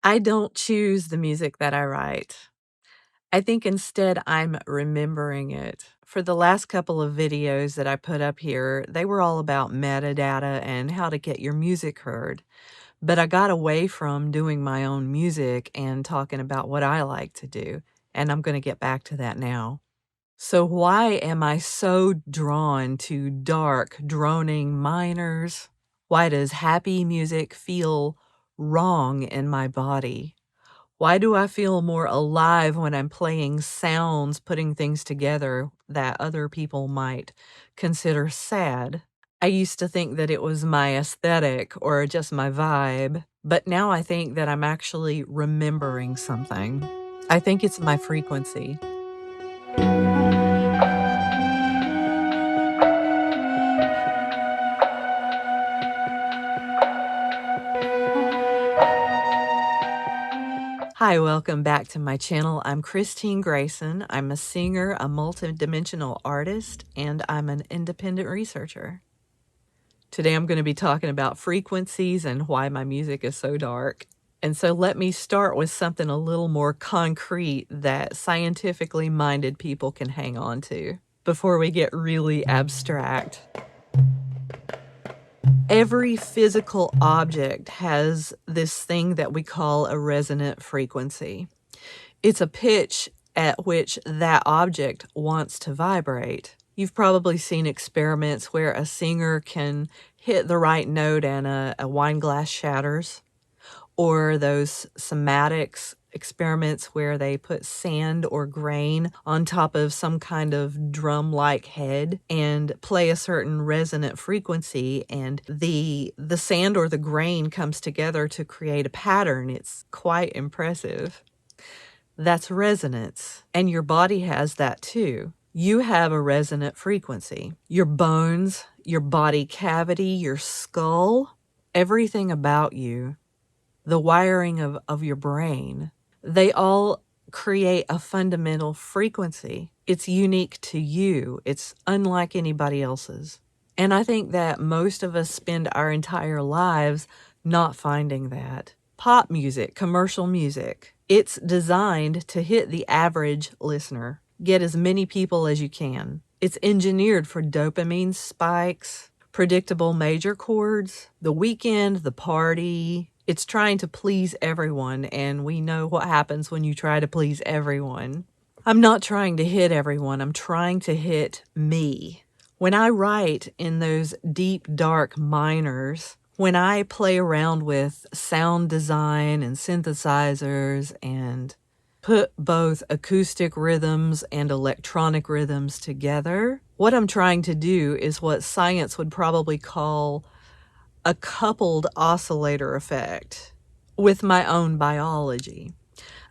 I don't choose the music that I write. I think instead I'm remembering it. For the last couple of videos that I put up here, they were all about metadata and how to get your music heard. But I got away from doing my own music and talking about what I like to do. And I'm going to get back to that now. So why am I so drawn to dark, droning minors? Why does happy music feel wrong in my body? Why do I feel more alive when I'm playing sounds, putting things together that other people might consider sad? I used to think that it was my aesthetic or just my vibe, but now I think that I'm actually remembering something. I think it's my frequency. Hi, welcome back to my channel. I'm Christine Grayson. I'm a singer, a multidimensional artist, and I'm an independent researcher. Today I'm going to be talking about frequencies and why my music is so dark. And so let me start with something a little more concrete that scientifically minded people can hang on to before we get really abstract. Every physical object has this thing that we call a resonant frequency. It's a pitch at which that object wants to vibrate. You've probably seen experiments where a singer can hit the right note and a wine glass shatters, or those somatics experiments where they put sand or grain on top of some kind of drum-like head and play a certain resonant frequency, and the sand or the grain comes together to create a pattern. It's quite impressive. That's resonance, and your body has that too. You have a resonant frequency. Your bones, your body cavity, your skull, everything about you, the wiring of your brain, they all create a fundamental frequency. It's unique to you. It's unlike anybody else's. And I think that most of us spend our entire lives not finding that. Pop music, commercial music, it's designed to hit the average listener. Get as many people as you can. It's engineered for dopamine spikes, predictable major chords, the weekend, the party. It's trying to please everyone, and we know what happens when you try to please everyone. I'm not trying to hit everyone. I'm trying to hit me. When I write in those deep, dark minors, when I play around with sound design and synthesizers and put both acoustic rhythms and electronic rhythms together, what I'm trying to do is what science would probably call a coupled oscillator effect with my own biology.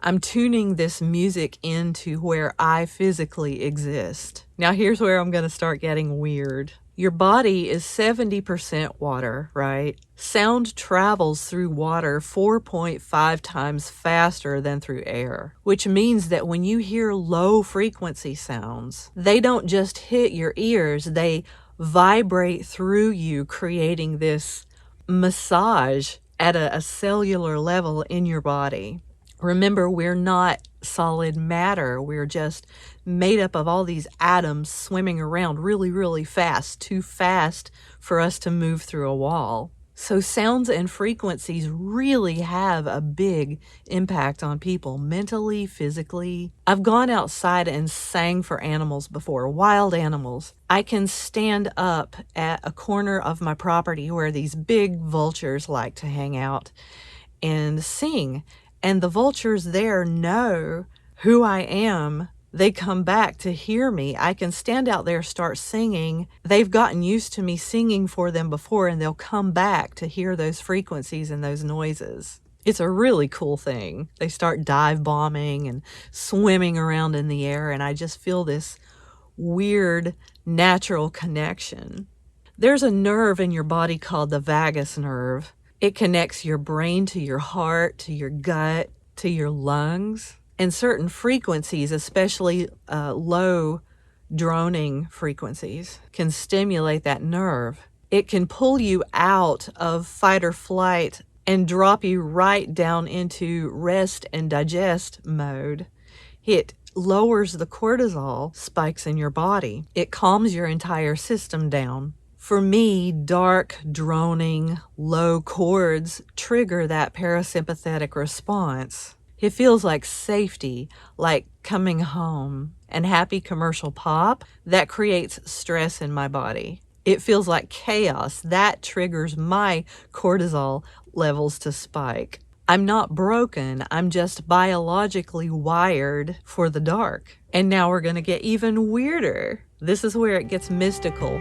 I'm tuning this music into where I physically exist. Now here's where I'm going to start getting weird. Your body is 70% water, right? Sound travels through water 4.5 times faster than through air, which means that when you hear low frequency sounds, they don't just hit your ears, they vibrate through you, creating this massage at a cellular level in your body. Remember, we're not solid matter. We're just made up of all these atoms swimming around really, really fast, too fast for us to move through a wall. So sounds and frequencies really have a big impact on people, mentally, physically. I've gone outside and sang for animals before, wild animals. I can stand up at a corner of my property where these big vultures like to hang out and sing. And the vultures there know who I am. They come back to hear me. I can stand out there, start singing. They've gotten used to me singing for them before, and they'll come back to hear those frequencies and those noises. It's a really cool thing. They start dive bombing and swimming around in the air, and I just feel this weird natural connection. There's a nerve in your body called the vagus nerve. It connects your brain to your heart, to your gut, to your lungs. And certain frequencies, especially low droning frequencies, can stimulate that nerve. It can pull you out of fight or flight and drop you right down into rest and digest mode. It lowers the cortisol spikes in your body. It calms your entire system down. For me, dark, droning, low chords trigger that parasympathetic response. It feels like safety, like coming home. And happy commercial pop, that creates stress in my body. It feels like chaos. That triggers my cortisol levels to spike. I'm not broken. I'm just biologically wired for the dark. And now we're going to get even weirder. This is where it gets mystical.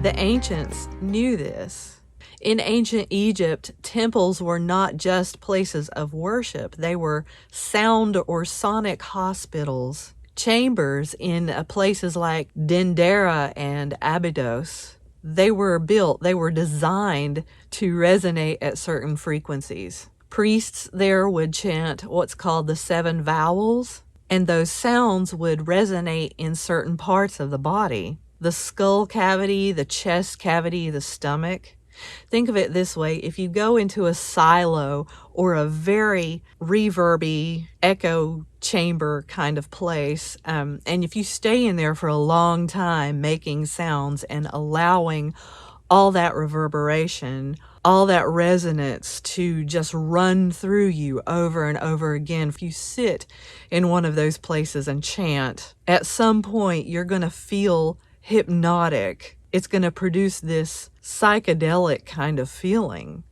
The ancients knew this. In ancient Egypt, temples were not just places of worship. They were sound or sonic hospitals, chambers in places like Dendera and Abydos. They were designed to resonate at certain frequencies. Priests there would chant what's called the 7 vowels, and those sounds would resonate in certain parts of the body. The skull cavity, the chest cavity, the stomach. Think of it this way. If you go into a silo or a very reverby echo chamber kind of place, and if you stay in there for a long time making sounds and allowing all that reverberation, all that resonance to just run through you over and over again, if you sit in one of those places and chant, at some point you're going to feel hypnotic. It's going to produce this psychedelic kind of feeling.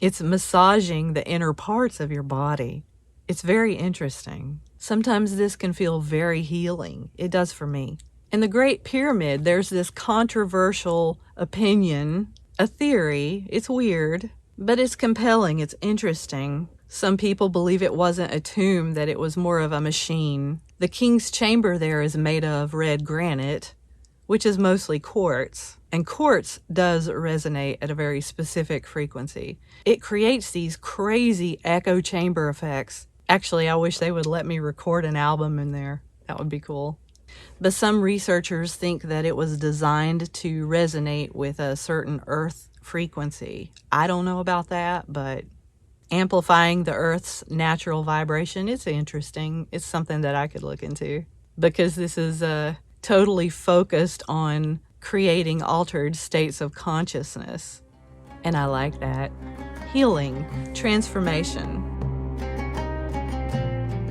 It's massaging the inner parts of your body. It's very interesting. Sometimes this can feel very healing. It does for me. In the Great Pyramid, there's this controversial opinion, a theory. It's weird, but it's compelling. It's interesting. Some people believe it wasn't a tomb, that it was more of a machine. The king's chamber there is made of red granite, which is mostly quartz. And quartz does resonate at a very specific frequency. It creates these crazy echo chamber effects. Actually, I wish they would let me record an album in there. That would be cool. But some researchers think that it was designed to resonate with a certain earth frequency. I don't know about that, but amplifying the earth's natural vibration, it's interesting. It's something that I could look into, because this is totally focused on creating altered states of consciousness. And I like that. Healing, transformation.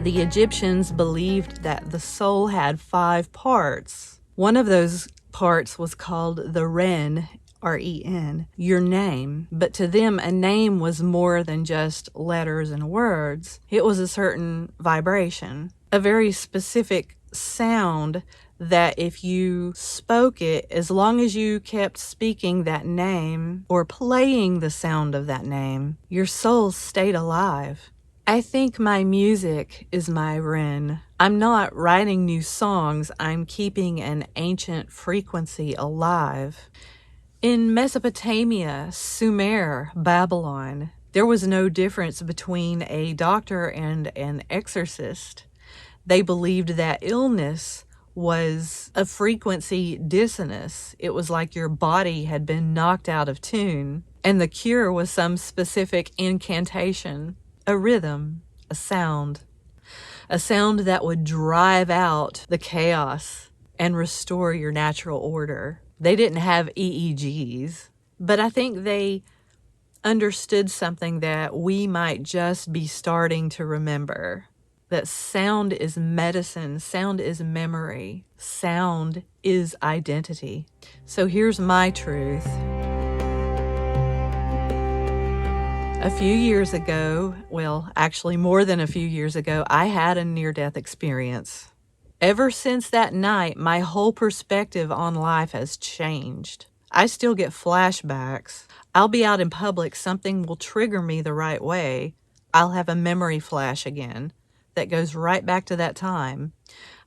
The Egyptians believed that the soul had 5 parts. One of those parts was called the Ren, R-E-N, your name. But to them, a name was more than just letters and words. It was a certain vibration, a very specific sound that if you spoke it, as long as you kept speaking that name or playing the sound of that name, your soul stayed alive. I think my music is my Ren. I'm not writing new songs, I'm keeping an ancient frequency alive. In Mesopotamia, Sumer, Babylon, there was no difference between a doctor and an exorcist. They believed that illness was a frequency dissonance. It was like your body had been knocked out of tune, and the cure was some specific incantation, a rhythm, a sound that would drive out the chaos and restore your natural order. They didn't have EEGs, but I think they understood something that we might just be starting to remember. That sound is medicine, sound is memory, sound is identity. So here's my truth. A few years ago, well, actually more than a few years ago, I had a near-death experience. Ever since that night, my whole perspective on life has changed. I still get flashbacks. I'll be out in public, something will trigger me the right way. I'll have a memory flash again that goes right back to that time.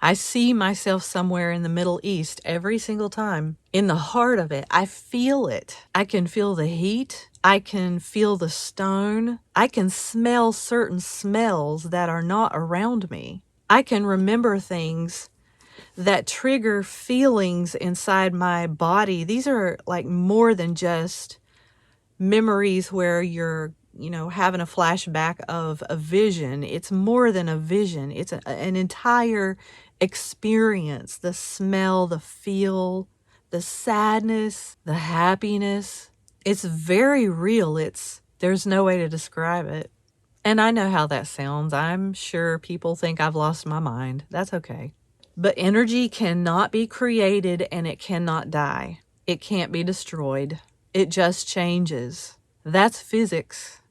I see myself somewhere in the Middle East every single time. In the heart of it, I feel it. I can feel the heat. I can feel the stone. I can smell certain smells that are not around me. I can remember things that trigger feelings inside my body. These are like more than just memories where you're, having a flashback of a vision. It's more than a vision. It's an entire experience. The smell, the feel, the sadness, the happiness. It's very real. There's no way to describe it. And I know how that sounds. I'm sure people think I've lost my mind. That's okay. But energy cannot be created and it cannot die. It can't be destroyed. It just changes. That's physics.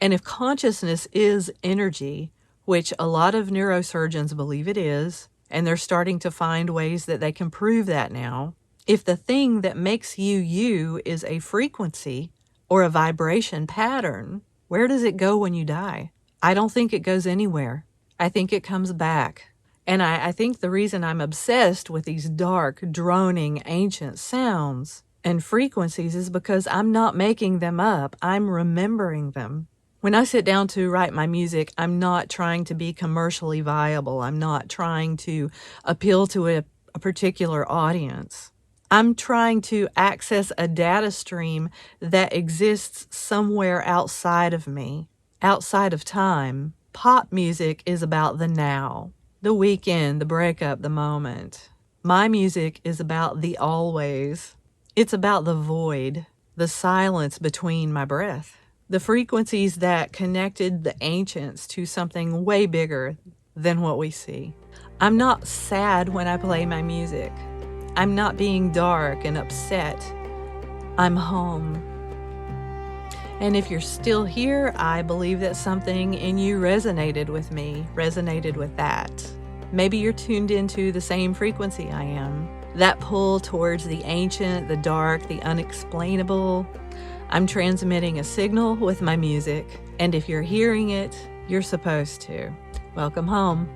And if consciousness is energy, which a lot of neurosurgeons believe it is, and they're starting to find ways that they can prove that now, if the thing that makes you you is a frequency or a vibration pattern, where does it go when you die? I don't think it goes anywhere. I think it comes back. And I think the reason I'm obsessed with these dark, droning, ancient sounds and frequencies is because I'm not making them up. I'm remembering them. When I sit down to write my music, I'm not trying to be commercially viable. I'm not trying to appeal to a particular audience. I'm trying to access a data stream that exists somewhere outside of me, outside of time. Pop music is about the now, the weekend, the breakup, the moment. My music is about the always. It's about the void, the silence between my breath. The frequencies that connected the ancients to something way bigger than what we see. I'm not sad when I play my music. I'm not being dark and upset. I'm home. And if you're still here, I believe that something in you resonated with me, resonated with that. Maybe you're tuned into the same frequency I am. That pull towards the ancient, the dark, the unexplainable. I'm transmitting a signal with my music, and if you're hearing it, you're supposed to. Welcome home.